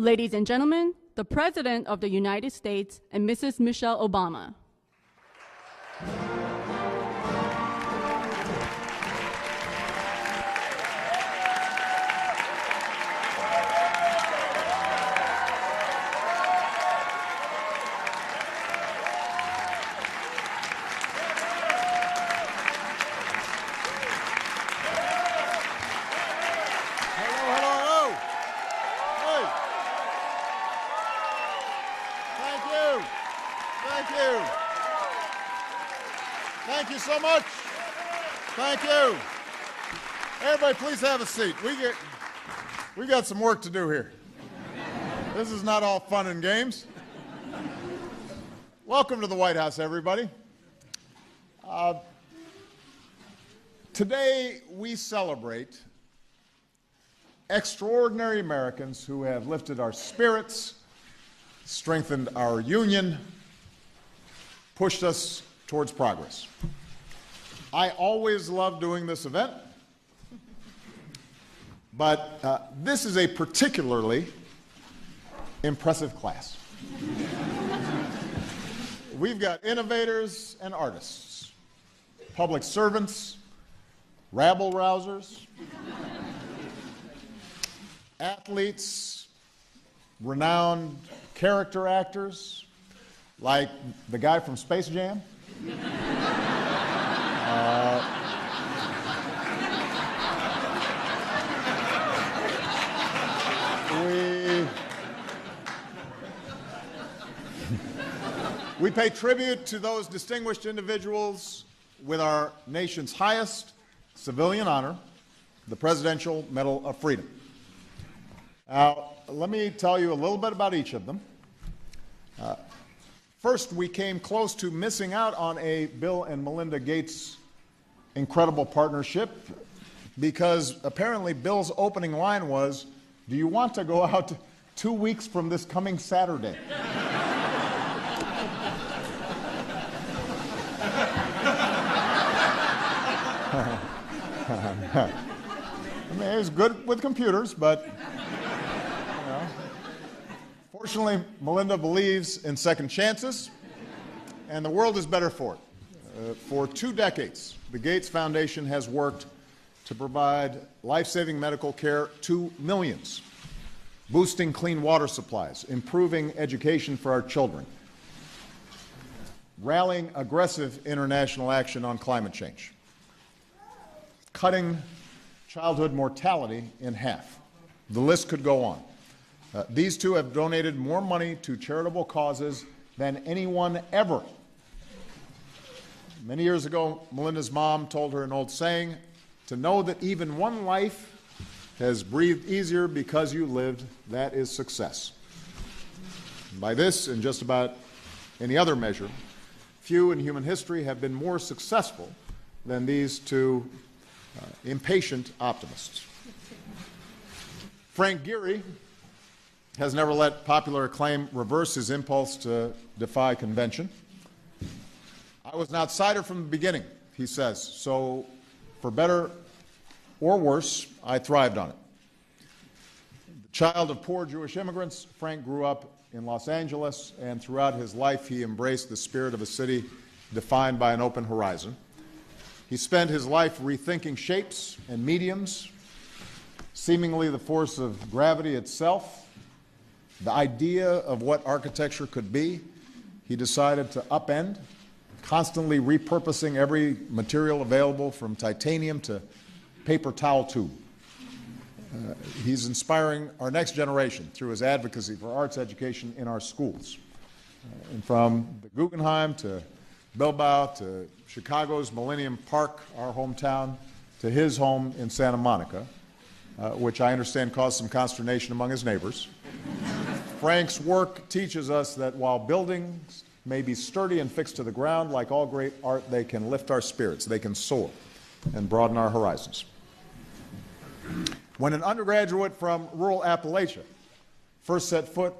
Ladies and gentlemen, the President of the United States and Mrs. Michelle Obama. Thank you so much. Thank you. Everybody, please have a seat. We got some work to do here. This is not all fun and games. Welcome to the White House, everybody. Today we celebrate extraordinary Americans who have lifted our spirits, strengthened our union, pushed us towards progress. I always love doing this event, but this is a particularly impressive class. We've got innovators and artists, public servants, rabble-rousers, athletes, renowned character actors, like the guy from Space Jam. We pay tribute to those distinguished individuals with our nation's highest civilian honor, the Presidential Medal of Freedom. Now, let me tell you a little bit about each of them. First, we came close to missing out on a Bill and Melinda Gates incredible partnership because apparently Bill's opening line was, "Do you want to go out 2 weeks from this coming Saturday?" I mean, he was good with computers, but fortunately, Melinda believes in second chances, and the world is better for it. For 2 decades, the Gates Foundation has worked to provide life-saving medical care to millions, boosting clean water supplies, improving education for our children, rallying aggressive international action on climate change, cutting childhood mortality in half. The list could go on. These two have donated more money to charitable causes than anyone ever. Many years ago, Melinda's mom told her an old saying, "To know that even one life has breathed easier because you lived, that is success." By this and just about any other measure, few in human history have been more successful than these two impatient optimists. Frank Gehry has never let popular acclaim reverse his impulse to defy convention. "I was an outsider from the beginning," he says, "so for better or worse, I thrived on it." The child of poor Jewish immigrants, Frank grew up in Los Angeles, and throughout his life he embraced the spirit of a city defined by an open horizon. He spent his life rethinking shapes and mediums, seemingly the force of gravity itself, the idea of what architecture could be. He decided to upend, constantly repurposing every material available from titanium to paper towel tube. He's inspiring our next generation through his advocacy for arts education in our schools. And from the Guggenheim to Bilbao to Chicago's Millennium Park, our hometown, to his home in Santa Monica, which I understand caused some consternation among his neighbors. Frank's work teaches us that while buildings may be sturdy and fixed to the ground, like all great art, they can lift our spirits, they can soar and broaden our horizons. When an undergraduate from rural Appalachia first set foot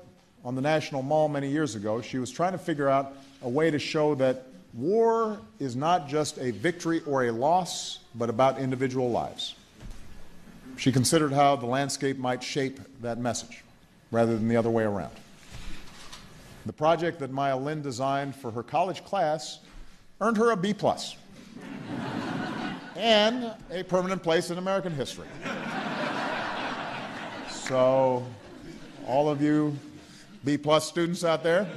on the National Mall many years ago, she was trying to figure out a way to show that war is not just a victory or a loss, but about individual lives. She considered how the landscape might shape that message. rather than the other way around. The project that Maya Lin designed for her college class earned her a B+ and a permanent place in American history. So, all of you B+ students out there,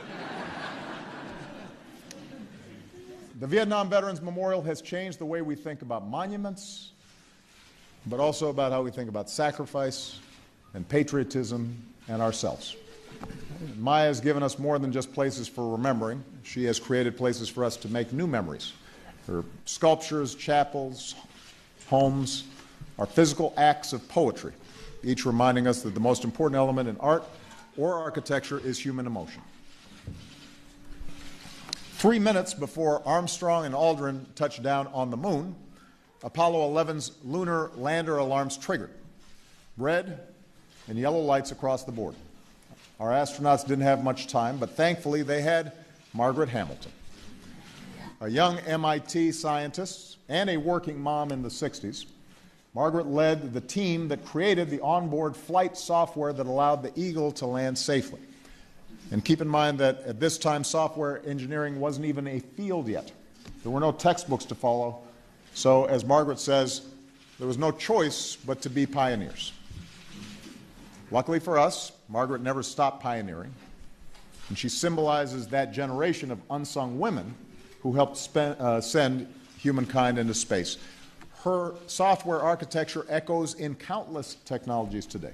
the Vietnam Veterans Memorial has changed the way we think about monuments, but also about how we think about sacrifice and patriotism and ourselves. Maya has given us more than just places for remembering. She has created places for us to make new memories. Her sculptures, chapels, homes are physical acts of poetry, each reminding us that the most important element in art or architecture is human emotion. 3 minutes before Armstrong and Aldrin touched down on the moon, Apollo 11's lunar lander alarms triggered. Red and yellow lights across the board. Our astronauts didn't have much time, but thankfully they had Margaret Hamilton, a young MIT scientist and a working mom in the 60s. Margaret led the team that created the onboard flight software that allowed the Eagle to land safely. And keep in mind that at this time, software engineering wasn't even a field yet. There were no textbooks to follow. So, as Margaret says, there was no choice but to be pioneers. Luckily for us, Margaret never stopped pioneering, and she symbolizes that generation of unsung women who helped send humankind into space. Her software architecture echoes in countless technologies today.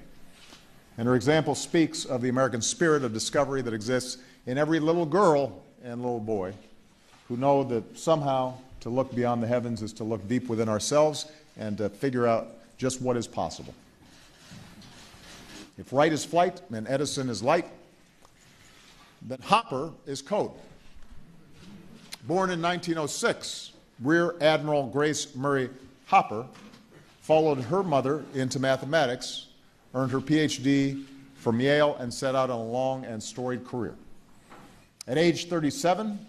And her example speaks of the American spirit of discovery that exists in every little girl and little boy who know that somehow to look beyond the heavens is to look deep within ourselves and to figure out just what is possible. If Wright is flight and Edison is light, then Hopper is code. Born in 1906, Rear Admiral Grace Murray Hopper followed her mother into mathematics, earned her PhD from Yale, and set out on a long and storied career. At age 37,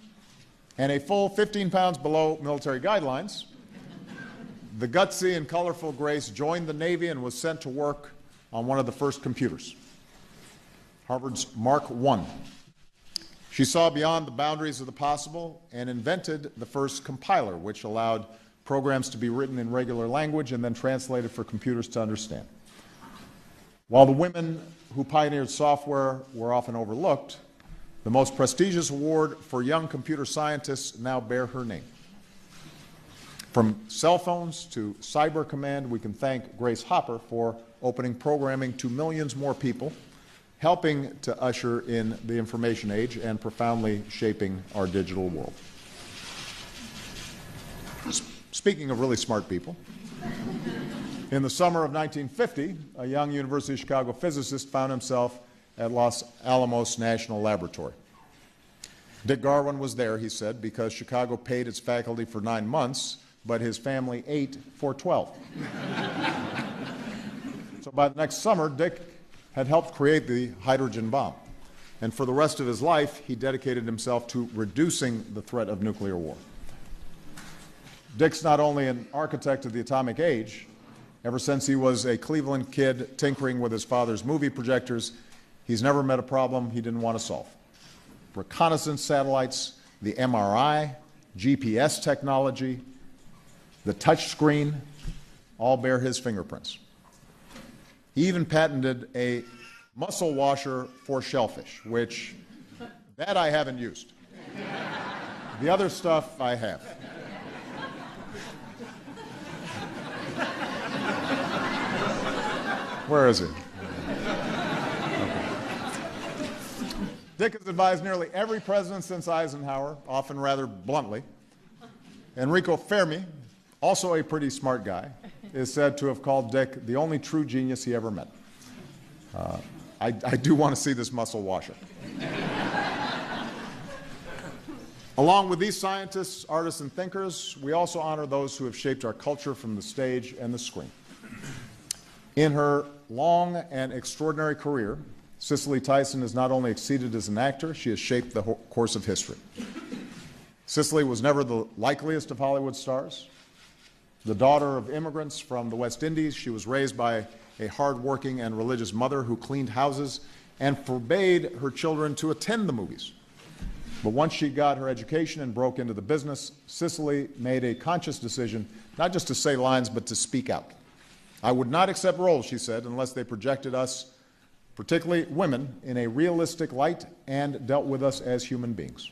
and a full 15 pounds below military guidelines, the gutsy and colorful Grace joined the Navy and was sent to work on one of the first computers, Harvard's Mark I. She saw beyond the boundaries of the possible and invented the first compiler, which allowed programs to be written in regular language and then translated for computers to understand. While the women who pioneered software were often overlooked, the most prestigious award for young computer scientists now bear her name. From cell phones to Cyber Command, we can thank Grace Hopper for opening programming to millions more people, helping to usher in the information age and profoundly shaping our digital world. Speaking of really smart people, in the summer of 1950, a young University of Chicago physicist found himself at Los Alamos National Laboratory. Dick Garwin was there, he said, because Chicago paid its faculty for 9 months, but his family ate for 12. So by the next summer, Dick had helped create the hydrogen bomb. And for the rest of his life, he dedicated himself to reducing the threat of nuclear war. Dick's not only an architect of the atomic age. Ever since he was a Cleveland kid tinkering with his father's movie projectors, he's never met a problem he didn't want to solve. Reconnaissance satellites, the MRI, GPS technology, the touch screen, all bear his fingerprints. He even patented a muscle washer for shellfish, which that I haven't used. The other stuff I have. Where is he? Okay. Dick has advised nearly every president since Eisenhower, often rather bluntly. Enrico Fermi, also a pretty smart guy, is said to have called Dick the only true genius he ever met. I do want to see this muscle washer. Along with these scientists, artists, and thinkers, we also honor those who have shaped our culture from the stage and the screen. In her long and extraordinary career, Cicely Tyson has not only exceeded as an actor, she has shaped the course of history. Cicely was never the likeliest of Hollywood stars. The daughter of immigrants from the West Indies, she was raised by a hard-working and religious mother who cleaned houses and forbade her children to attend the movies. But once she got her education and broke into the business, Cicely made a conscious decision not just to say lines, but to speak out. I would not accept roles, she said, unless they projected us, particularly women, in a realistic light and dealt with us as human beings.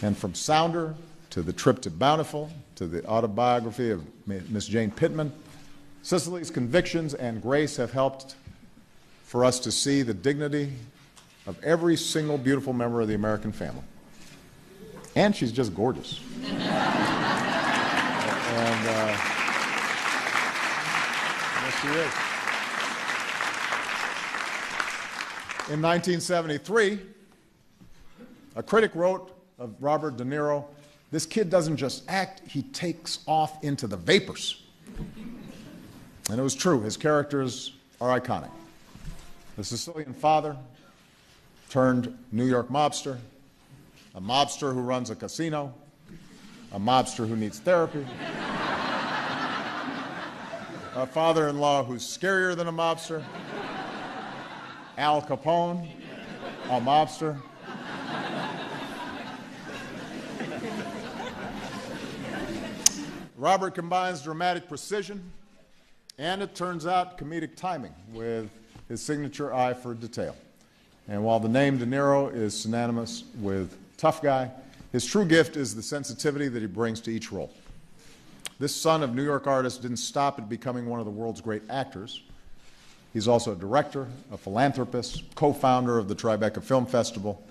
And from Sounder to The Trip to Bountiful to the autobiography of Miss Jane Pittman, Cicely's convictions and grace have helped for us to see the dignity of every single beautiful member of the American family. And she's just gorgeous. And yes, she is. In 1973, a critic wrote of Robert De Niro, "This kid doesn't just act, he takes off into the vapors." And it was true. His characters are iconic. The Sicilian father turned New York mobster, a mobster who runs a casino, a mobster who needs therapy, a father-in-law who's scarier than a mobster, Al Capone, a mobster. Robert combines dramatic precision and, it turns out, comedic timing with his signature eye for detail. And while the name De Niro is synonymous with tough guy, his true gift is the sensitivity that he brings to each role. This son of New York artists didn't stop at becoming one of the world's great actors. He's also a director, a philanthropist, co-founder of the Tribeca Film Festival.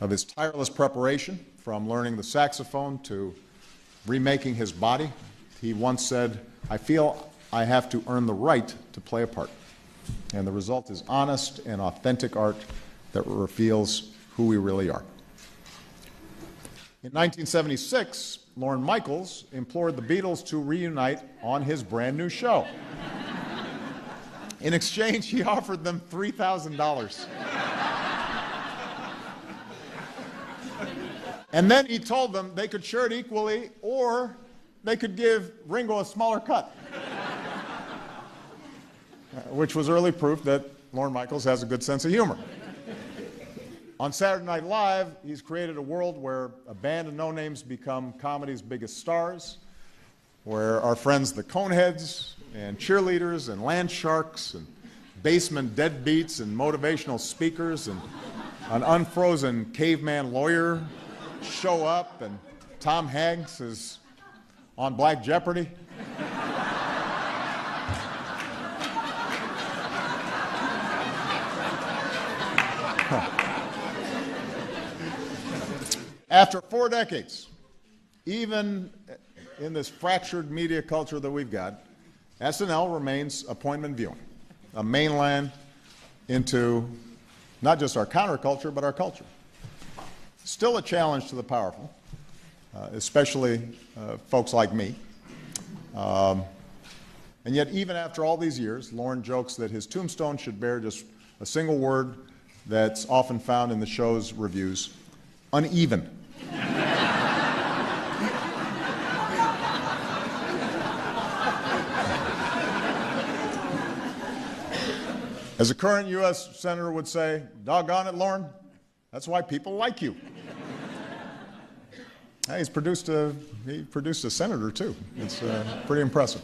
Of his tireless preparation, from learning the saxophone to remaking his body, he once said, "I feel I have to earn the right to play a part." And the result is honest and authentic art that reveals who we really are. In 1976, Lorne Michaels implored the Beatles to reunite on his brand new show. In exchange, he offered them $3,000. And then he told them they could share it equally, or they could give Ringo a smaller cut. Which was early proof that Lorne Michaels has a good sense of humor. On Saturday Night Live, he's created a world where a band of no-names become comedy's biggest stars, where our friends the Coneheads and cheerleaders and land sharks and basement deadbeats and motivational speakers and an unfrozen caveman lawyer show up, and Tom Hanks is on Black Jeopardy. After 4 decades, even in this fractured media culture that we've got, SNL remains appointment viewing, a mainland into not just our counterculture, but our culture. Still a challenge to the powerful, especially folks like me. And yet, even after all these years, Lorne jokes that his tombstone should bear just a single word that's often found in the show's reviews: uneven. As a current U.S. Senator would say, doggone it, Lorne, that's why people like you. Hey, he produced a senator, too. It's pretty impressive.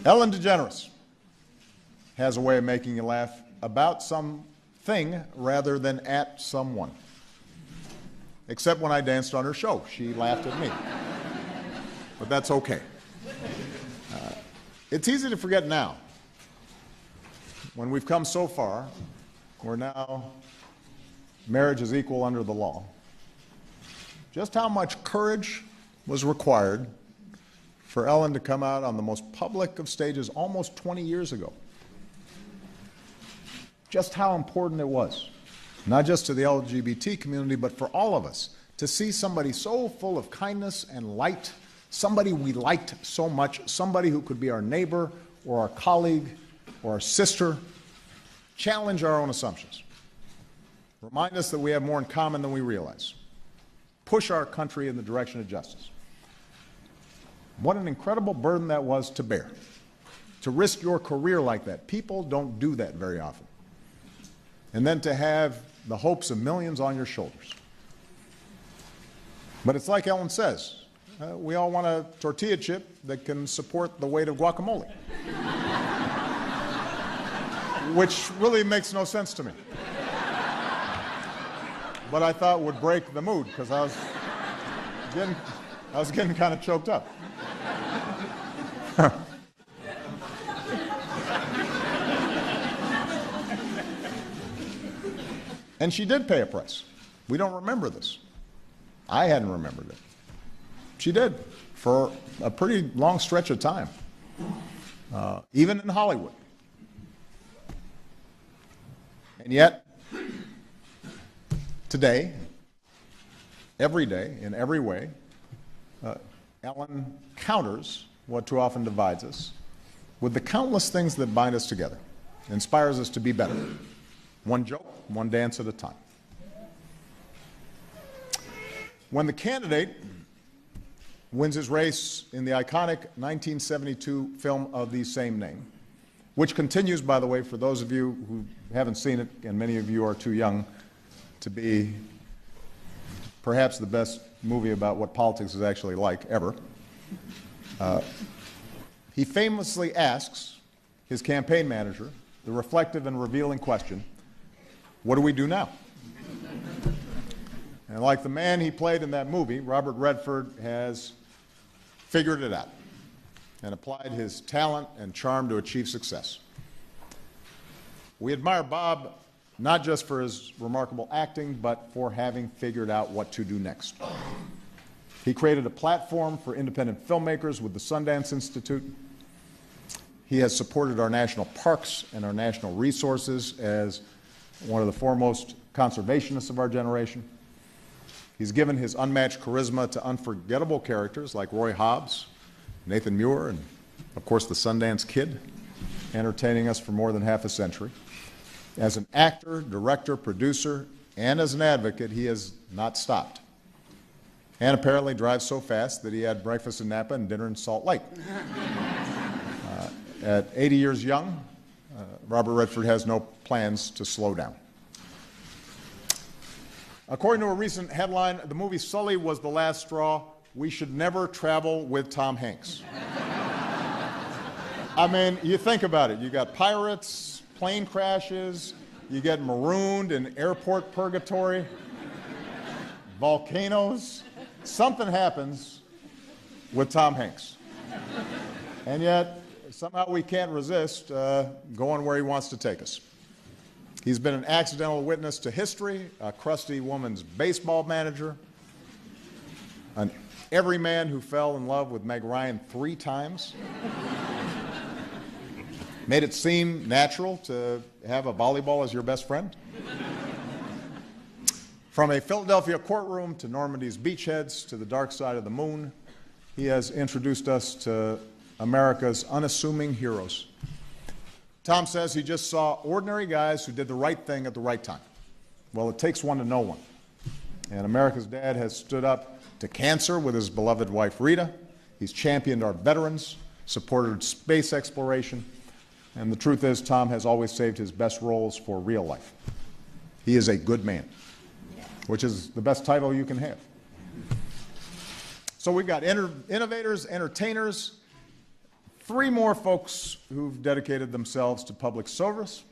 Ellen DeGeneres has a way of making you laugh about something rather than at someone. Except when I danced on her show. She laughed at me. But that's okay. It's easy to forget now, when we've come so far, where now marriage is equal under the law, just how much courage was required for Ellen to come out on the most public of stages almost 20 years ago. Just how important it was, not just to the LGBT community, but for all of us, to see somebody so full of kindness and light, somebody we liked so much, somebody who could be our neighbor or our colleague or our sister, challenge our own assumptions, remind us that we have more in common than we realize, push our country in the direction of justice. What an incredible burden that was to bear, to risk your career like that. People don't do that very often. and then to have the hopes of millions on your shoulders. But it's like Ellen says, we all want a tortilla chip that can support the weight of guacamole, which really makes no sense to me. But I thought would break the mood because I was getting kind of choked up. And she did pay a price. We don't remember this. I hadn't remembered it. She did for a pretty long stretch of time, even in Hollywood. And yet, today, every day, in every way, Ellen counters what too often divides us with the countless things that bind us together, inspires us to be better. One joke, one dance at a time. When the candidate wins his race in the iconic 1972 film of the same name, which continues, by the way, for those of you who haven't seen it, and many of you are too young to be perhaps the best movie about what politics is actually like ever, he famously asks his campaign manager the reflective and revealing question, what do we do now? And like the man he played in that movie, Robert Redford has figured it out and applied his talent and charm to achieve success. We admire Bob not just for his remarkable acting, but for having figured out what to do next. He created a platform for independent filmmakers with the Sundance Institute. He has supported our national parks and our national resources as one of the foremost conservationists of our generation. He's given his unmatched charisma to unforgettable characters like Roy Hobbs, Nathan Muir, and of course the Sundance Kid, entertaining us for more than half a century. As an actor, director, producer, and as an advocate, he has not stopped. And apparently drives so fast that he had breakfast in Napa and dinner in Salt Lake. At 80 years young, Robert Redford has no plans to slow down. According to a recent headline, the movie Sully was the last straw. We should never travel with Tom Hanks. I mean, you think about it. You got pirates, plane crashes, you get marooned in airport purgatory, volcanoes. Something happens with Tom Hanks. And yet, somehow we can't resist going where he wants to take us. He's been an accidental witness to history, a crusty woman's baseball manager, an everyman who fell in love with Meg Ryan 3 times, made it seem natural to have a volleyball as your best friend. From a Philadelphia courtroom to Normandy's beachheads to the dark side of the moon, he has introduced us to America's unassuming heroes. Tom says he just saw ordinary guys who did the right thing at the right time. Well, it takes one to know one. And America's dad has stood up to cancer with his beloved wife, Rita. He's championed our veterans, supported space exploration, and the truth is, Tom has always saved his best roles for real life. He is a good man, which is the best title you can have. So we've got innovators, entertainers, 3 more folks who've dedicated themselves to public service.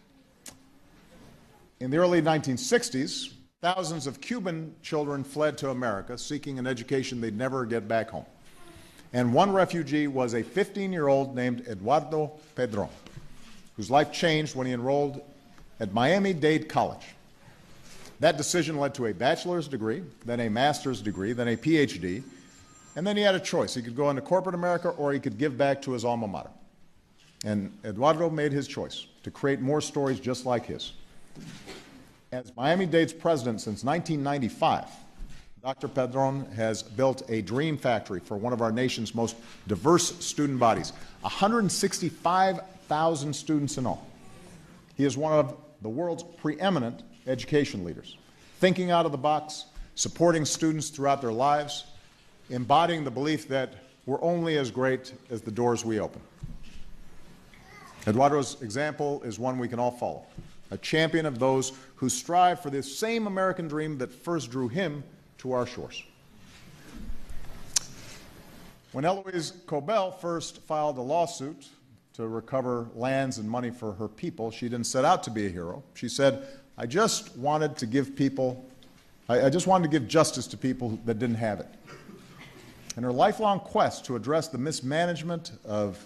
In the early 1960s, thousands of Cuban children fled to America seeking an education they'd never get back home. And one refugee was a 15-year-old named Eduardo Pedron, whose life changed when he enrolled at Miami-Dade College. That decision led to a bachelor's degree, then a master's degree, then a PhD, and then he had a choice. He could go into corporate America or he could give back to his alma mater. And Eduardo made his choice to create more stories just like his. As Miami-Dade's president since 1995, Dr. Pedron has built a dream factory for one of our nation's most diverse student bodies, 165,000 students in all. He is one of the world's preeminent education leaders, thinking out of the box, supporting students throughout their lives, embodying the belief that we're only as great as the doors we open. Eduardo's example is one we can all follow. a champion of those who strive for the same American dream that first drew him to our shores. When Eloise Cobell first filed a lawsuit to recover lands and money for her people, she didn't set out to be a hero. She said, I just wanted to give justice to people that didn't have it. In her lifelong quest to address the mismanagement of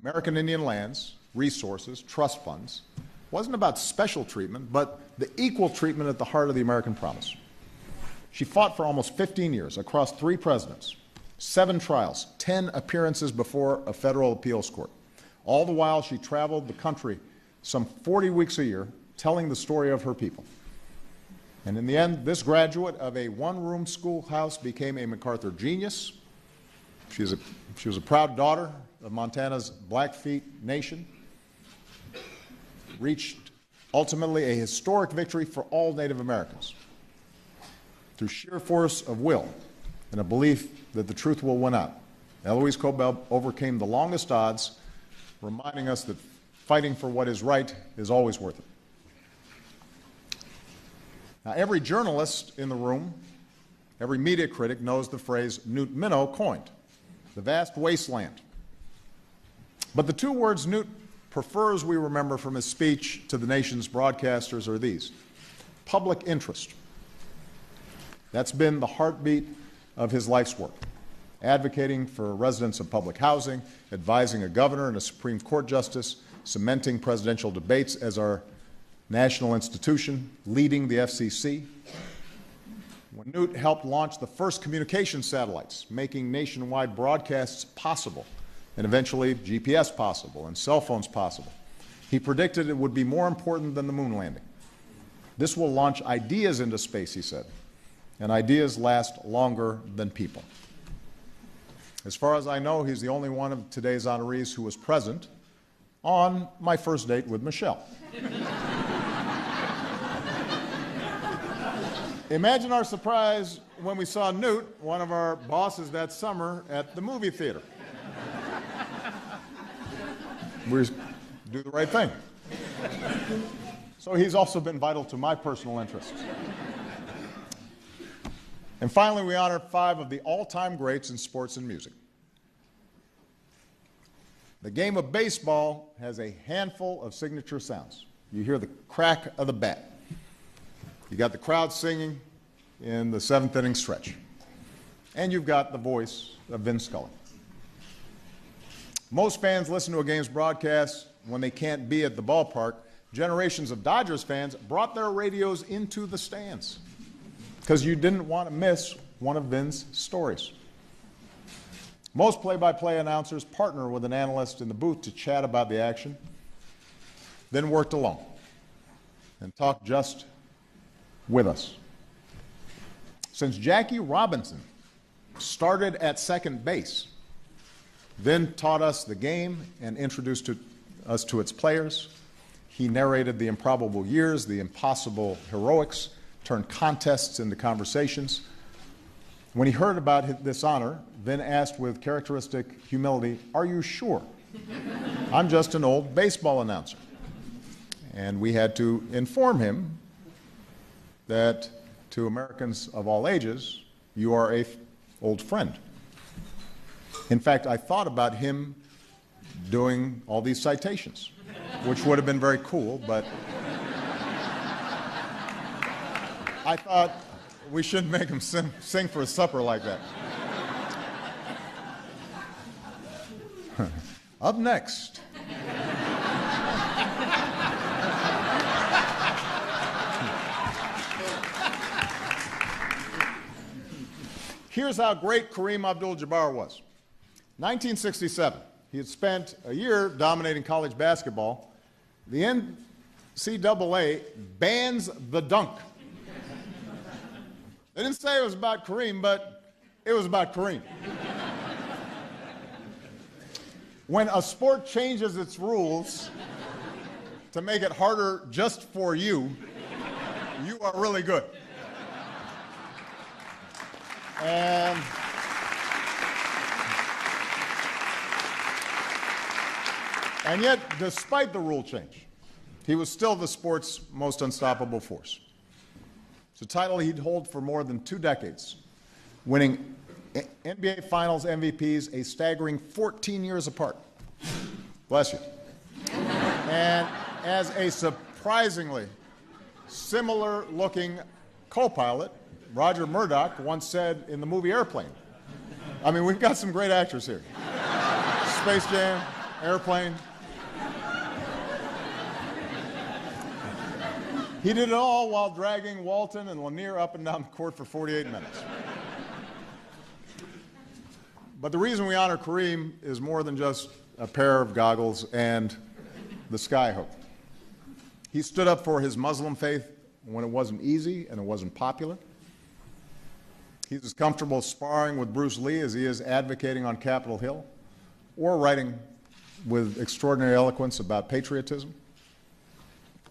American Indian lands, resources, trust funds, wasn't about special treatment, but the equal treatment at the heart of the American promise. She fought for almost 15 years across 3 presidents, 7 trials, 10 appearances before a federal appeals court. All the while, she traveled the country some 40 weeks a year, telling the story of her people. And in the end, this graduate of a one-room schoolhouse became a MacArthur genius. She was a proud daughter of Montana's Blackfeet Nation, reached ultimately a historic victory for all Native Americans through sheer force of will and a belief that the truth will win out. Eloise Cobell overcame the longest odds, reminding us that fighting for what is right is always worth it. Now, every journalist in the room, every media critic knows the phrase Newt Minow coined, the vast wasteland. But the 2 words Newt prefers we remember from his speech to the nation's broadcasters are these: public interest. That's been the heartbeat of his life's work, advocating for residents of public housing, advising a governor and a Supreme Court justice, cementing presidential debates as our national institution, leading the FCC. When Newt helped launch the first communication satellites, making nationwide broadcasts possible, and eventually GPS possible and cell phones possible, he predicted it would be more important than the moon landing. This will launch ideas into space, he said, and ideas last longer than people. As far as I know, he's the only one of today's honorees who was present on my first date with Michelle. Imagine our surprise when we saw Newt, one of our bosses that summer, at the movie theater. We do the right thing. So he's also been vital to my personal interests. And finally, we honor 5 of the all-time greats in sports and music. The game of baseball has a handful of signature sounds. You hear the crack of the bat. You got the crowd singing in the 7th inning stretch. And you've got the voice of Vin Scully. Most fans listen to a game's broadcast when they can't be at the ballpark. Generations of Dodgers fans brought their radios into the stands because you didn't want to miss one of Vin's stories. Most play-by-play announcers partner with an analyst in the booth to chat about the action, then worked alone and talked just with us. Since Jackie Robinson started at second base, Vin taught us the game and introduced us to its players. He narrated the improbable years, the impossible heroics, turned contests into conversations. When he heard about this honor, Vin asked with characteristic humility, "Are you sure? I'm just an old baseball announcer." And we had to inform him that to Americans of all ages, you are an old friend. In fact, I thought about him doing all these citations, which would have been very cool, but I thought we shouldn't make him sing for a supper like that. Up next. Here's how great Kareem Abdul-Jabbar was. 1967, he had spent a year dominating college basketball. The NCAA bans the dunk. They didn't say it was about Kareem, but it was about Kareem. When a sport changes its rules to make it harder just for you, you are really good. And yet, despite the rule change, he was still the sport's most unstoppable force. It's a title he'd hold for more than 2 decades, winning NBA Finals MVPs a staggering 14 years apart. Bless you. And as a surprisingly similar-looking co-pilot, Roger Murdoch once said in the movie Airplane. I mean, we've got some great actors here. Space Jam, Airplane. He did it all while dragging Walton and Lanier up and down the court for 48 minutes. But the reason we honor Kareem is more than just a pair of goggles and the skyhook. He stood up for his Muslim faith when it wasn't easy and it wasn't popular. He's as comfortable sparring with Bruce Lee as he is advocating on Capitol Hill or writing with extraordinary eloquence about patriotism.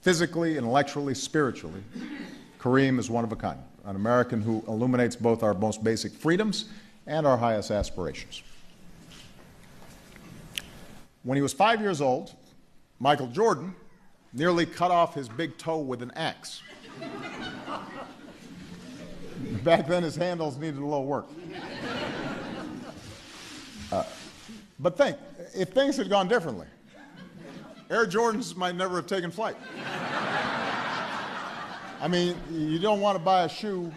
Physically, intellectually, spiritually, Kareem is one of a kind, an American who illuminates both our most basic freedoms and our highest aspirations. When he was 5 years old, Michael Jordan nearly cut off his big toe with an axe. Back then, his handles needed a little work. But think, if things had gone differently, Air Jordans might never have taken flight. I mean, you don't want to buy a shoe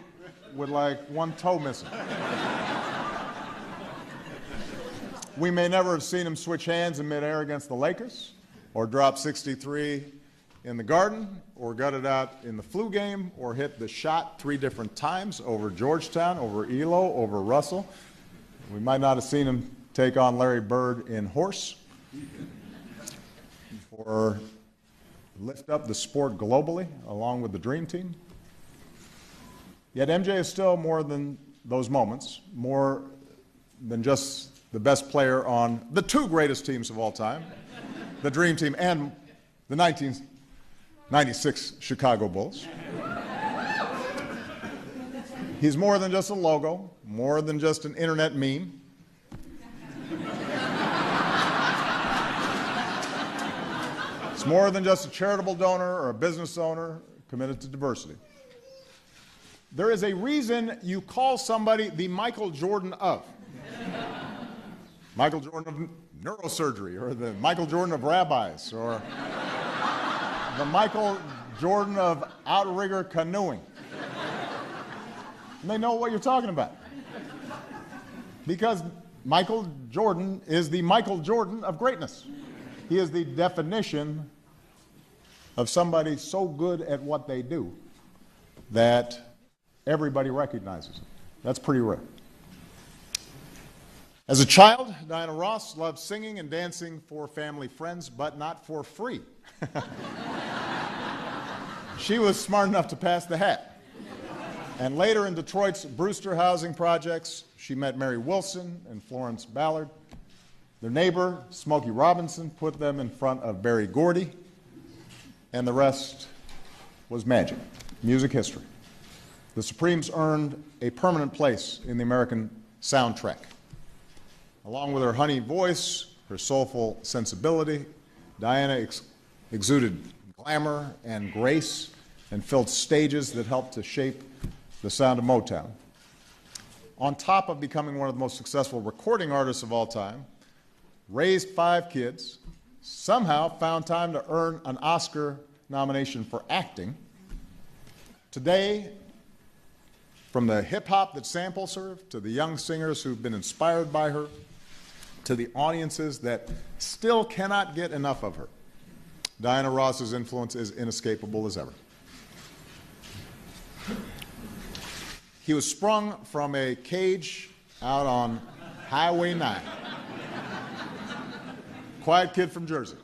with like one toe missing. We may never have seen him switch hands in midair against the Lakers, or drop 63 in the Garden, or gut it out in the flu game, or hit the shot 3 different times over Georgetown, over Elo, over Russell. We might not have seen him take on Larry Bird in horse, or lift up the sport globally along with the Dream Team. Yet MJ is still more than those moments, more than just the best player on the 2 greatest teams of all time, the Dream Team and the 1996 Chicago Bulls. He's more than just a logo, more than just an internet meme. It's more than just a charitable donor or a business owner committed to diversity. There is a reason you call somebody the Michael Jordan of. Michael Jordan of neurosurgery, or the Michael Jordan of rabbis, or the Michael Jordan of outrigger canoeing. And they know what you're talking about. Because Michael Jordan is the Michael Jordan of greatness. He is the definition of somebody so good at what they do that everybody recognizes it. That's pretty rare. As a child, Diana Ross loved singing and dancing for family friends, but not for free. She was smart enough to pass the hat. And later in Detroit's Brewster housing projects, she met Mary Wilson and Florence Ballard. Their neighbor, Smokey Robinson, put them in front of Berry Gordy, and the rest was magic, music history. The Supremes earned a permanent place in the American soundtrack. Along with her honey voice, her soulful sensibility, Diana exuded glamour and grace and filled stages that helped to shape the sound of Motown. On top of becoming one of the most successful recording artists of all time, raised 5 kids, somehow found time to earn an Oscar nomination for acting. Today, from the hip-hop that samples her, to the young singers who've been inspired by her, to the audiences that still cannot get enough of her, Diana Ross's influence is inescapable as ever. He was sprung from a cage out on Highway 9. Quiet kid from Jersey,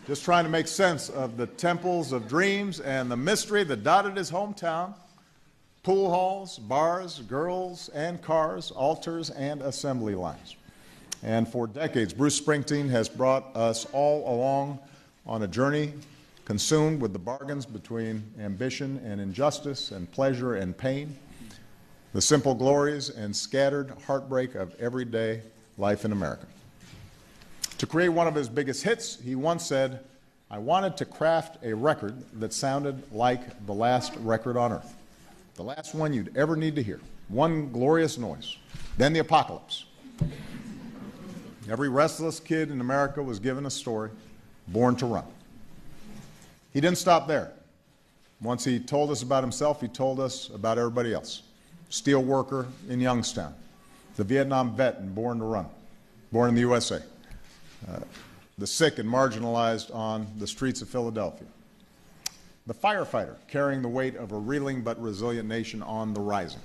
just trying to make sense of the temples of dreams and the mystery that dotted his hometown. Pool halls, bars, girls and cars, altars and assembly lines. And for decades, Bruce Springsteen has brought us all along on a journey consumed with the bargains between ambition and injustice and pleasure and pain, the simple glories and scattered heartbreak of everyday life in America. To create one of his biggest hits, he once said, I wanted to craft a record that sounded like the last record on earth, the last one you'd ever need to hear. One glorious noise, then the apocalypse. Every restless kid in America was given a story, born to run. He didn't stop there. Once he told us about himself, he told us about everybody else. Steel worker in Youngstown, the Vietnam vet and Born to Run, born in the USA, the sick and marginalized on the streets of Philadelphia, the firefighter carrying the weight of a reeling but resilient nation on the rising,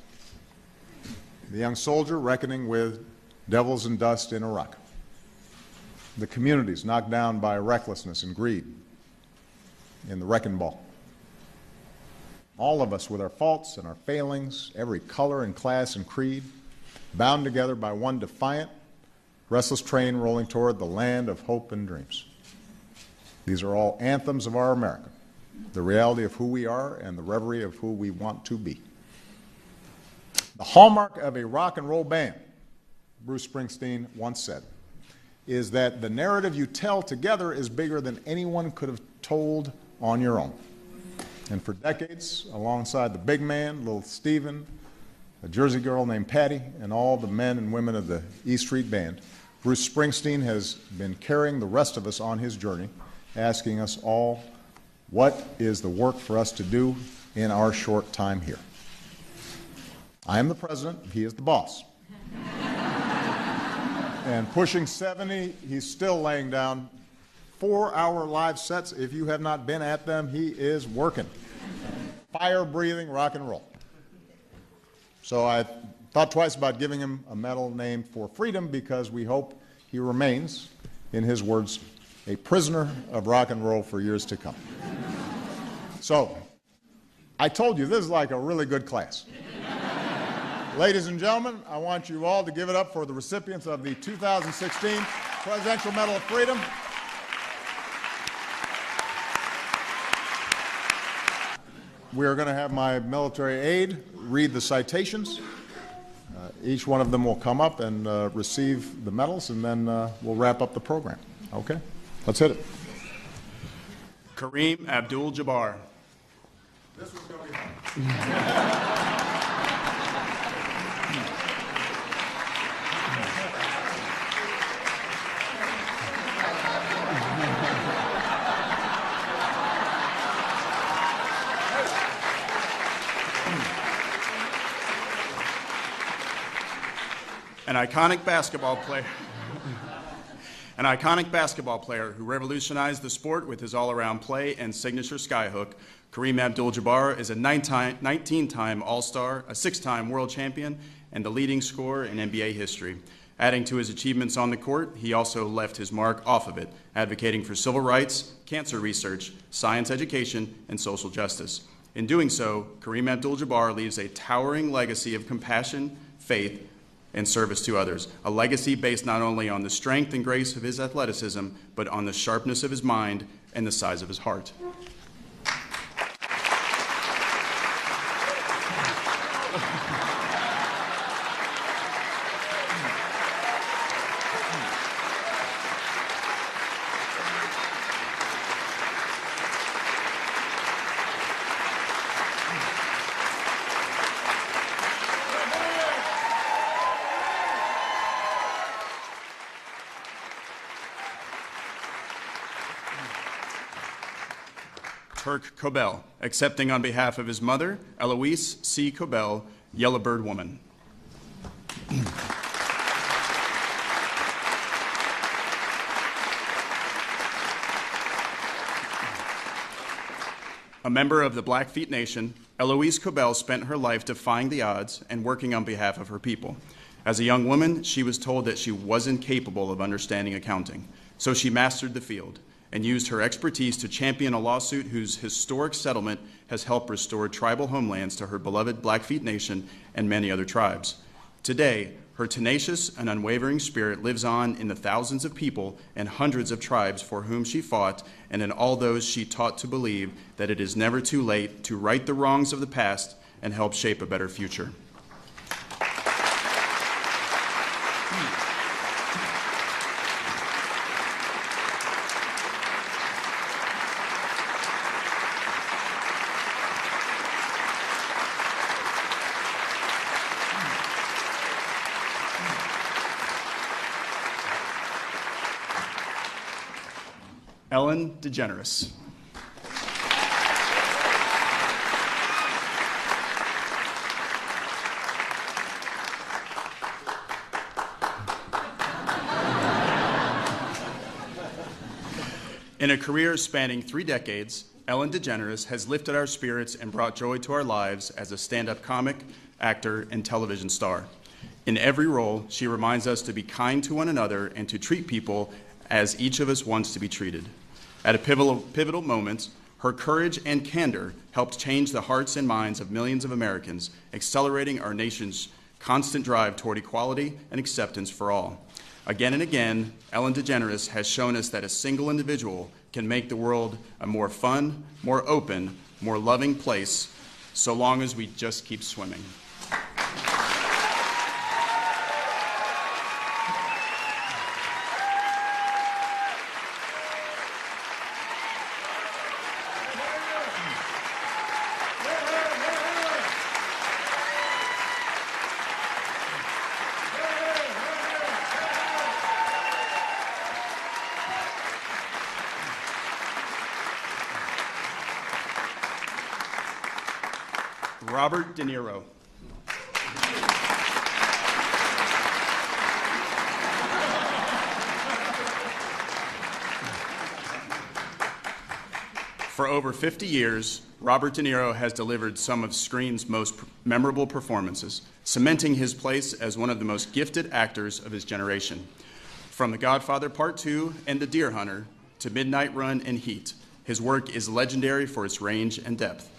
the young soldier reckoning with devils and dust in Iraq, the communities knocked down by recklessness and greed in the wrecking ball. All of us with our faults and our failings, every color and class and creed, bound together by one defiant, restless train rolling toward the land of hope and dreams. These are all anthems of our America, the reality of who we are and the reverie of who we want to be. The hallmark of a rock and roll band, Bruce Springsteen once said, is that the narrative you tell together is bigger than anyone could have told on your own. And for decades, alongside the big man, Little Steven, a Jersey girl named Patty, and all the men and women of the E Street Band, Bruce Springsteen has been carrying the rest of us on his journey, asking us all, what is the work for us to do in our short time here? I am the president, he is the boss. And pushing 70, he's still laying down 4-hour live sets. If you have not been at them, he is working. Fire-breathing rock and roll. So I thought twice about giving him a medal named for freedom because we hope he remains, in his words, a prisoner of rock and roll for years to come. So I told you this is like a really good class. Ladies and gentlemen, I want you all to give it up for the recipients of the 2016 Presidential Medal of Freedom. We are going to have my military aide read the citations. Each one of them will come up and receive the medals, and then we'll wrap up the program. Okay? Let's hit it. Kareem Abdul-Jabbar. This one's going to be hard. An iconic basketball player who revolutionized the sport with his all-around play and signature skyhook, Kareem Abdul-Jabbar is a 19-time All-Star, a 6-time world champion, and the leading scorer in NBA history. Adding to his achievements on the court, he also left his mark off of it, advocating for civil rights, cancer research, science education, and social justice. In doing so, Kareem Abdul-Jabbar leaves a towering legacy of compassion, faith, and service to others, a legacy based not only on the strength and grace of his athleticism, but on the sharpness of his mind and the size of his heart. Turk Cobell, accepting on behalf of his mother, Eloise C. Cobell, Yellowbird Woman. A member of the Blackfeet Nation, Eloise Cobell spent her life defying the odds and working on behalf of her people. As a young woman, she was told that she wasn't capable of understanding accounting, so she mastered the field and used her expertise to champion a lawsuit whose historic settlement has helped restore tribal homelands to her beloved Blackfeet Nation and many other tribes. Today, her tenacious and unwavering spirit lives on in the thousands of people and hundreds of tribes for whom she fought, and in all those she taught to believe that it is never too late to right the wrongs of the past and help shape a better future. Ellen DeGeneres. In a career spanning 3 decades, Ellen DeGeneres has lifted our spirits and brought joy to our lives as a stand-up comic, actor, and television star. In every role, she reminds us to be kind to one another and to treat people as each of us wants to be treated. At a pivotal moment, her courage and candor helped change the hearts and minds of millions of Americans, accelerating our nation's constant drive toward equality and acceptance for all. Again and again, Ellen DeGeneres has shown us that a single individual can make the world a more fun, more open, more loving place, so long as we just keep swimming. Robert De Niro. For over 50 years, Robert De Niro has delivered some of screen's most memorable performances, cementing his place as one of the most gifted actors of his generation. From The Godfather Part 2 and The Deer Hunter to Midnight Run and Heat, his work is legendary for its range and depth.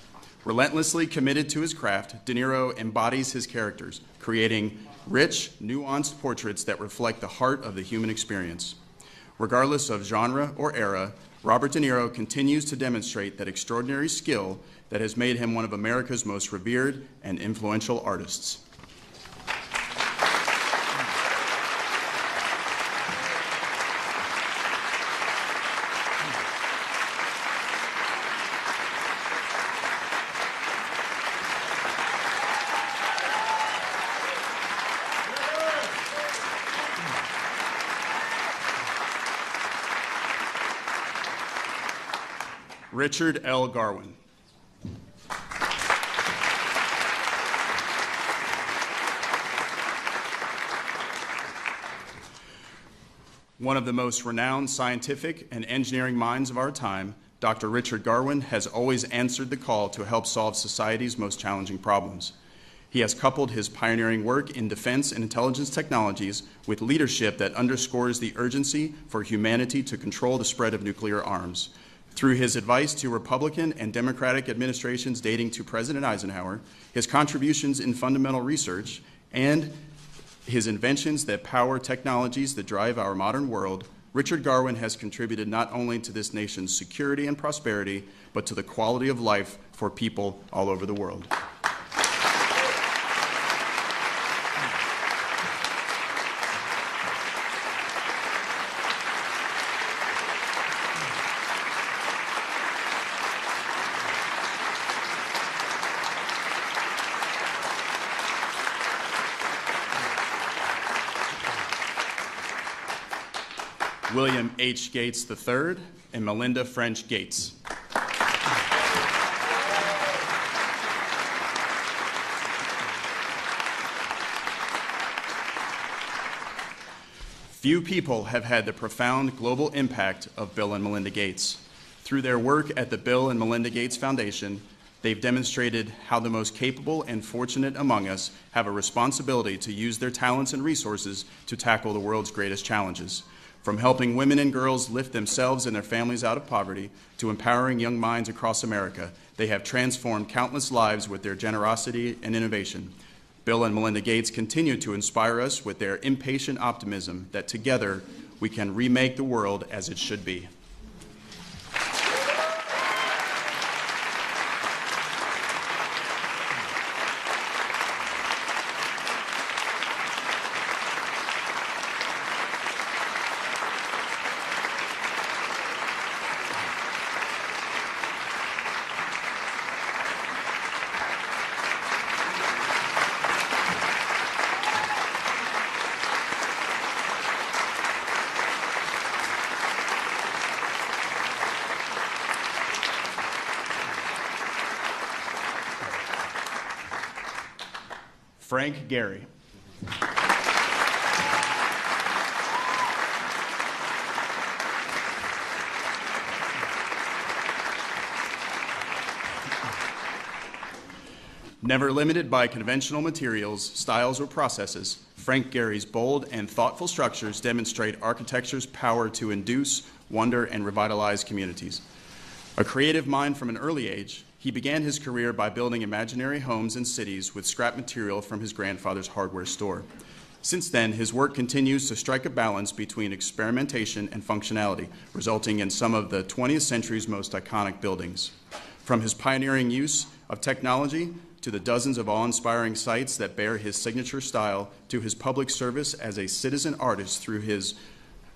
Relentlessly committed to his craft, De Niro embodies his characters, creating rich, nuanced portraits that reflect the heart of the human experience. Regardless of genre or era, Robert De Niro continues to demonstrate that extraordinary skill that has made him one of America's most revered and influential artists. Richard L. Garwin. One of the most renowned scientific and engineering minds of our time, Dr. Richard Garwin has always answered the call to help solve society's most challenging problems. He has coupled his pioneering work in defense and intelligence technologies with leadership that underscores the urgency for humanity to control the spread of nuclear arms. Through his advice to Republican and Democratic administrations dating to President Eisenhower, his contributions in fundamental research, and his inventions that power technologies that drive our modern world, Richard Garwin has contributed not only to this nation's security and prosperity, but to the quality of life for people all over the world. William H. Gates III and Melinda French Gates. Few people have had the profound global impact of Bill and Melinda Gates. Through their work at the Bill and Melinda Gates Foundation, they've demonstrated how the most capable and fortunate among us have a responsibility to use their talents and resources to tackle the world's greatest challenges. From helping women and girls lift themselves and their families out of poverty to empowering young minds across America, they have transformed countless lives with their generosity and innovation. Bill and Melinda Gates continue to inspire us with their impatient optimism that together we can remake the world as it should be. Frank Gehry. Never limited by conventional materials, styles, or processes, Frank Gehry's bold and thoughtful structures demonstrate architecture's power to induce, wonder, and revitalize communities. A creative mind from an early age, he began his career by building imaginary homes and cities with scrap material from his grandfather's hardware store. Since then, his work continues to strike a balance between experimentation and functionality, resulting in some of the 20th century's most iconic buildings. From his pioneering use of technology to the dozens of awe-inspiring sites that bear his signature style, to his public service as a citizen artist through his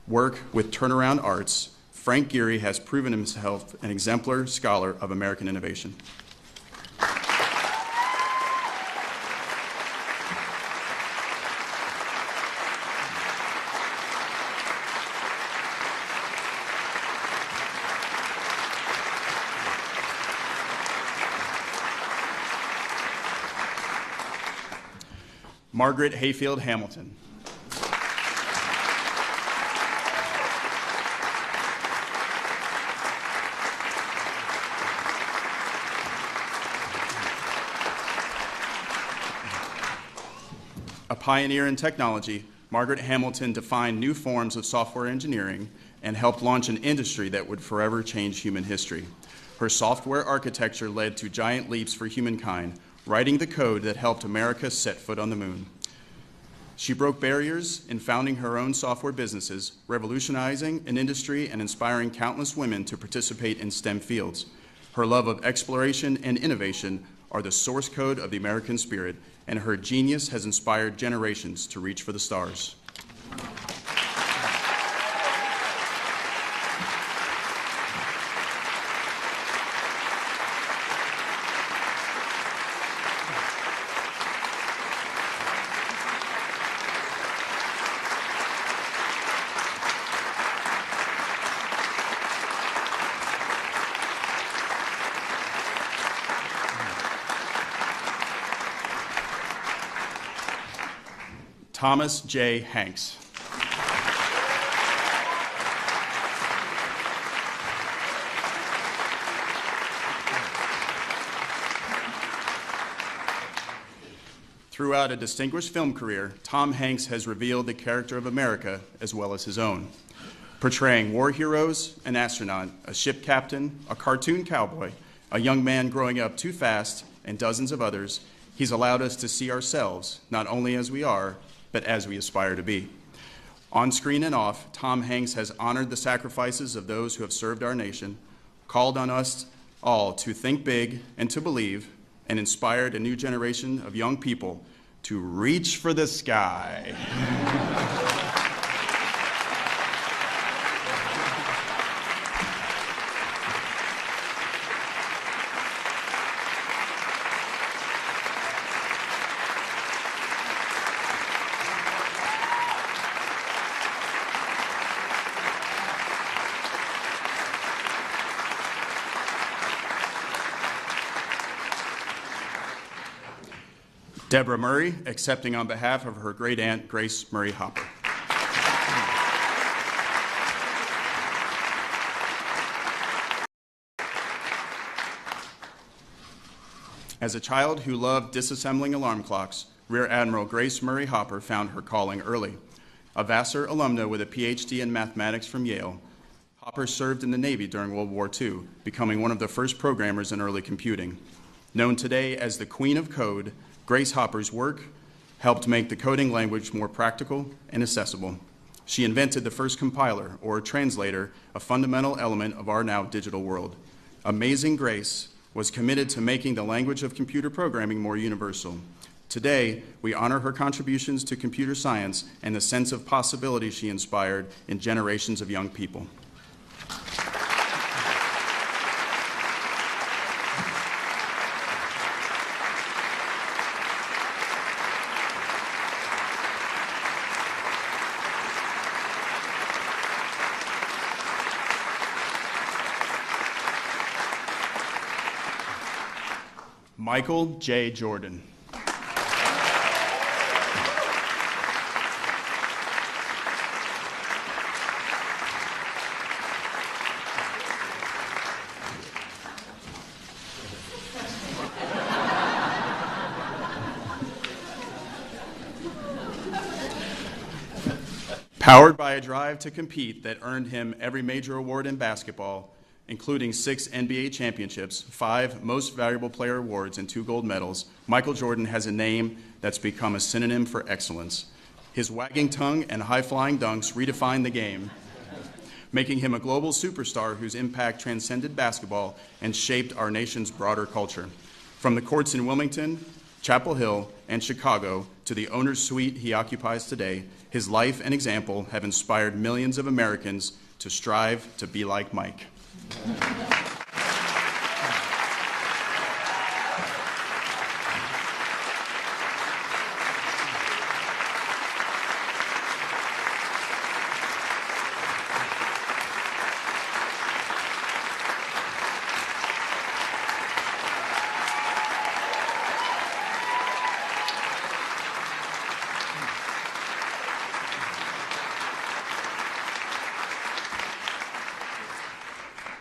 work with Turnaround Arts, Frank Gehry has proven himself an exemplar scholar of American innovation. Margaret Hayfield Hamilton. A pioneer in technology, Margaret Hamilton defined new forms of software engineering and helped launch an industry that would forever change human history. Her software architecture led to giant leaps for humankind, writing the code that helped America set foot on the moon. She broke barriers in founding her own software businesses, revolutionizing an industry and inspiring countless women to participate in STEM fields. Her love of exploration and innovation are the source code of the American spirit, and her genius has inspired generations to reach for the stars. Thomas J. Hanks. Throughout a distinguished film career, Tom Hanks has revealed the character of America as well as his own. Portraying war heroes, an astronaut, a ship captain, a cartoon cowboy, a young man growing up too fast, and dozens of others, he's allowed us to see ourselves not only as we are, but as we aspire to be. On screen and off, Tom Hanks has honored the sacrifices of those who have served our nation, called on us all to think big and to believe, and inspired a new generation of young people to reach for the sky. Deborah Murray, accepting on behalf of her great-aunt, Grace Murray Hopper. As a child who loved disassembling alarm clocks, Rear Admiral Grace Murray Hopper found her calling early. A Vassar alumna with a PhD in mathematics from Yale, Hopper served in the Navy during World War II, becoming one of the first programmers in early computing. Known today as the Queen of Code, Grace Hopper's work helped make the coding language more practical and accessible. She invented the first compiler, or translator, a fundamental element of our now digital world. Amazing Grace was committed to making the language of computer programming more universal. Today, we honor her contributions to computer science and the sense of possibility she inspired in generations of young people. Michael J. Jordan. Powered by a drive to compete that earned him every major award in basketball, including 6 NBA championships, 5 Most Valuable Player awards, and 2 gold medals, Michael Jordan has a name that's become a synonym for excellence. His wagging tongue and high-flying dunks redefined the game, making him a global superstar whose impact transcended basketball and shaped our nation's broader culture. From the courts in Wilmington, Chapel Hill, and Chicago to the owner's suite he occupies today, his life and example have inspired millions of Americans to strive to be like Mike.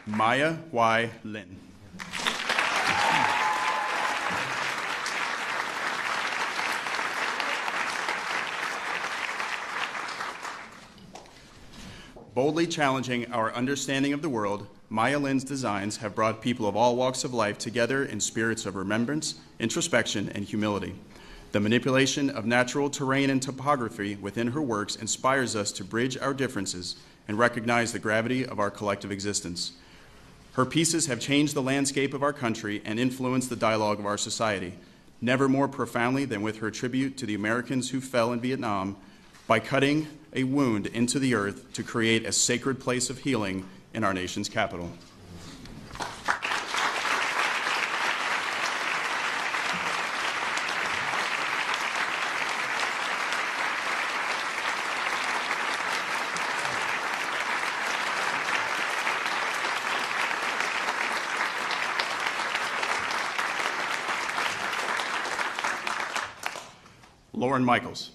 Maya Y. Lin. Boldly challenging our understanding of the world, Maya Lin's designs have brought people of all walks of life together in spirits of remembrance, introspection, and humility. The manipulation of natural terrain and topography within her works inspires us to bridge our differences and recognize the gravity of our collective existence. Her pieces have changed the landscape of our country and influenced the dialogue of our society, never more profoundly than with her tribute to the Americans who fell in Vietnam by cutting a wound into the earth to create a sacred place of healing in our nation's capital. Lauren Michaels.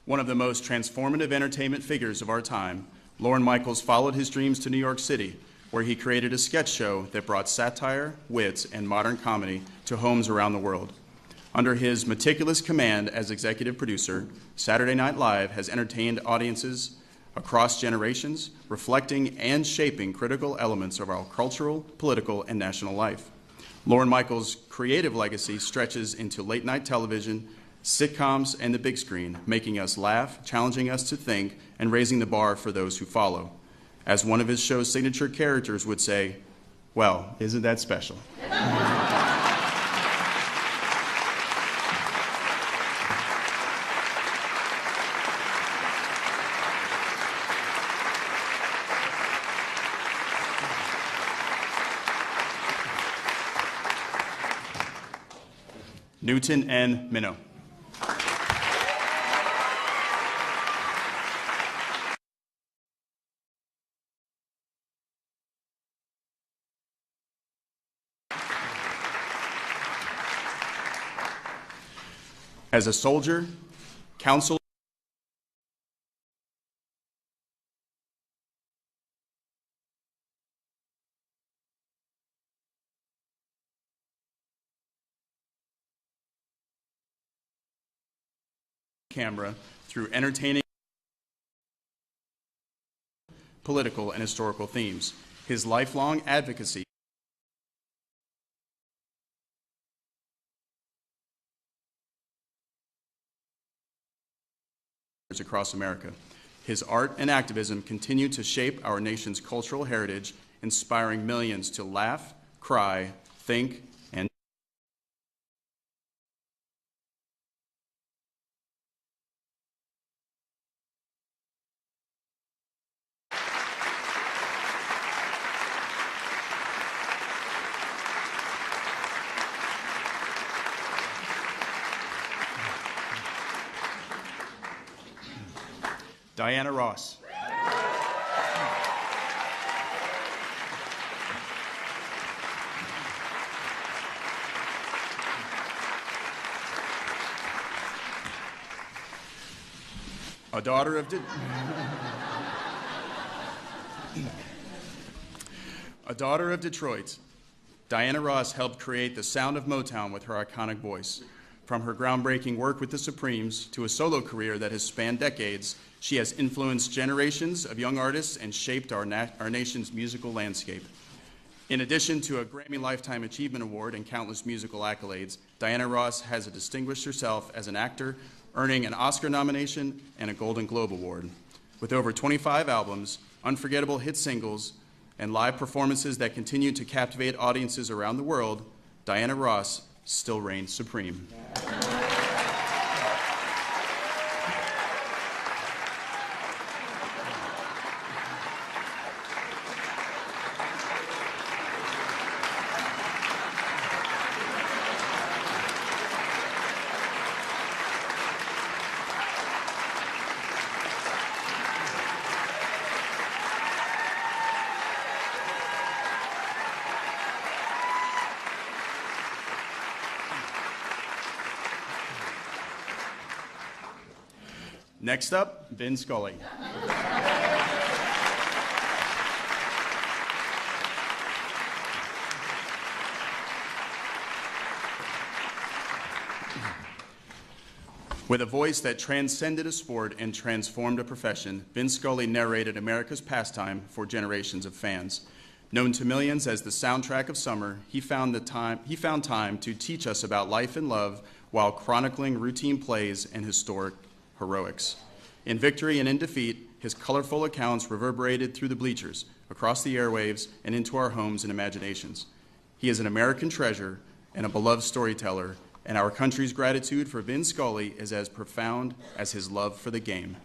One of the most transformative entertainment figures of our time, Lauren Michaels followed his dreams to New York City, where he created a sketch show that brought satire, wit, and modern comedy to homes around the world. Under his meticulous command as executive producer, Saturday Night Live has entertained audiences across generations, reflecting and shaping critical elements of our cultural, political, and national life. Lauren Michaels' creative legacy stretches into late-night television, sitcoms, and the big screen, making us laugh, challenging us to think, and raising the bar for those who follow. As one of his show's signature characters would say, well, isn't that special? Newton N. Minow. As a soldier, counselor, camera through entertaining, political, and historical themes. His lifelong advocacy across America. His art and activism continue to shape our nation's cultural heritage, inspiring millions to laugh, cry, think, and Diana Ross. A daughter of A daughter of Detroit, Diana Ross helped create the sound of Motown with her iconic voice. From her groundbreaking work with the Supremes to a solo career that has spanned decades, she has influenced generations of young artists and shaped our nation's musical landscape. In addition to a Grammy Lifetime Achievement Award and countless musical accolades, Diana Ross has distinguished herself as an actor, earning an Oscar nomination and a Golden Globe Award. With over 25 albums, unforgettable hit singles, and live performances that continue to captivate audiences around the world, Diana Ross still reigns supreme. Next up, Vin Scully. With a voice that transcended a sport and transformed a profession, Vin Scully narrated America's pastime for generations of fans. Known to millions as the soundtrack of summer, he found time to teach us about life and love while chronicling routine plays and historic heroics. In victory and in defeat, his colorful accounts reverberated through the bleachers, across the airwaves, and into our homes and imaginations. He is an American treasure and a beloved storyteller, and our country's gratitude for Vin Scully is as profound as his love for the game.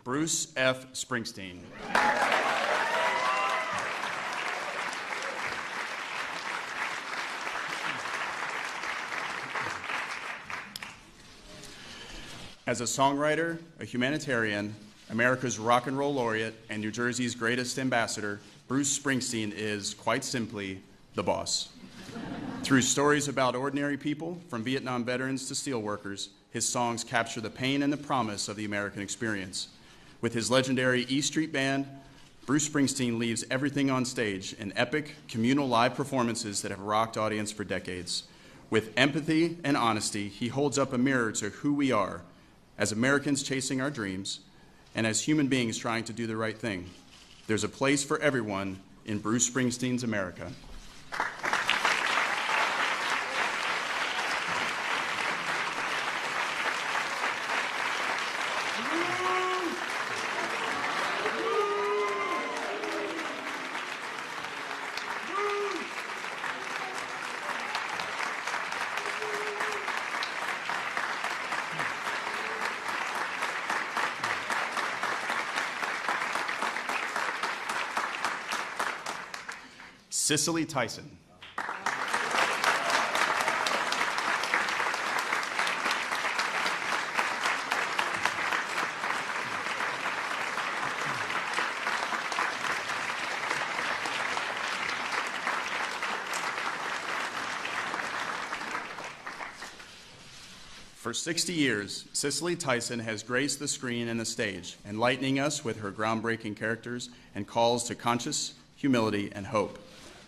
Bruce F. Springsteen. As a songwriter, a humanitarian, America's rock and roll laureate, and New Jersey's greatest ambassador, Bruce Springsteen is, quite simply, the boss. Through stories about ordinary people, from Vietnam veterans to steelworkers, his songs capture the pain and the promise of the American experience. With his legendary E Street Band, Bruce Springsteen leaves everything on stage in epic, communal live performances that have rocked audiences for decades. With empathy and honesty, he holds up a mirror to who we are, as Americans chasing our dreams, and as human beings trying to do the right thing. There's a place for everyone in Bruce Springsteen's America. Cicely Tyson. For 60 years, Cicely Tyson has graced the screen and the stage, enlightening us with her groundbreaking characters and calls to conscious humility and hope.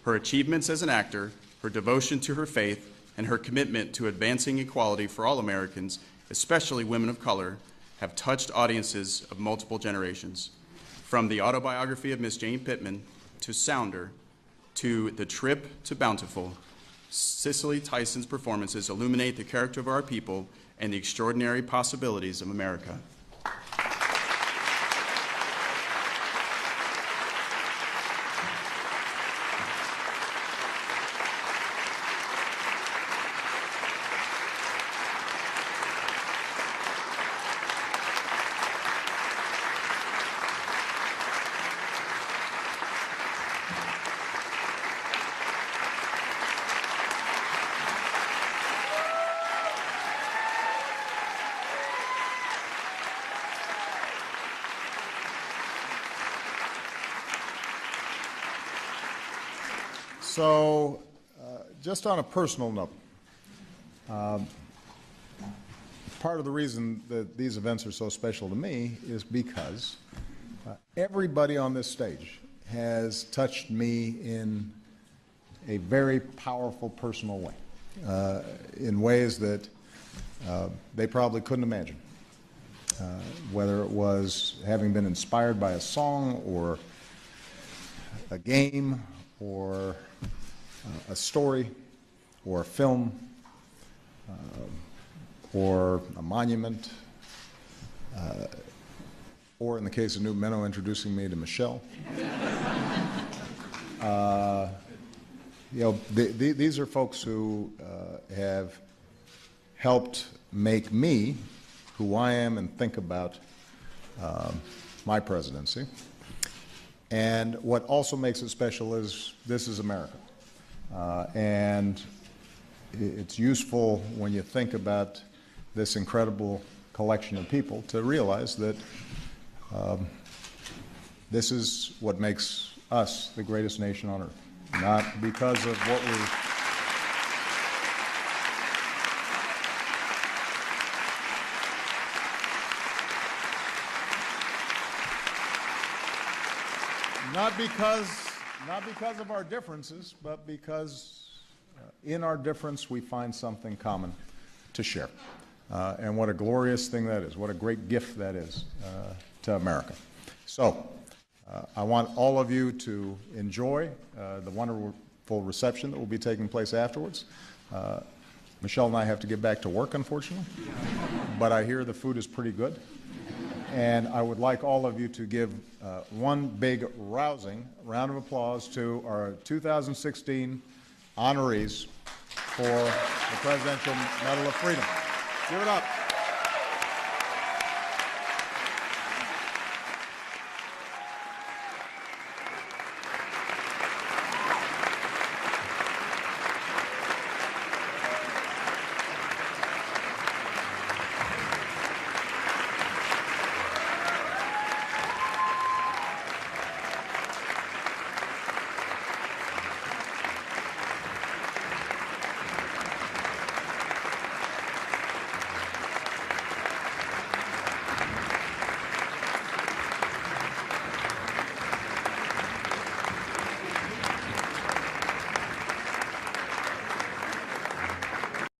Her achievements as an actor, her devotion to her faith, and her commitment to advancing equality for all Americans, especially women of color, have touched audiences of multiple generations. From the autobiography of Miss Jane Pittman, to Sounder, to The Trip to Bountiful, Cicely Tyson's performances illuminate the character of our people and the extraordinary possibilities of America. So, just on a personal note, part of the reason that these events are so special to me is because everybody on this stage has touched me in a very powerful personal way, in ways that they probably couldn't imagine. Whether it was having been inspired by a song or a game or a story or a film or a monument, or in the case of Newt Minow, introducing me to Michelle. These are folks who have helped make me who I am and think about my presidency. And what also makes it special is this is America. And it's useful when you think about this incredible collection of people to realize that this is what makes us the greatest nation on earth, not because of what we... Not because of our differences, but because in our difference we find something common to share. And what a glorious thing that is. What a great gift that is to America. So I want all of you to enjoy the wonderful reception that will be taking place afterwards. Michelle and I have to get back to work, unfortunately, but I hear the food is pretty good. And I would like all of you to give one big, rousing round of applause to our 2016 honorees for the Presidential Medal of Freedom. Give it up.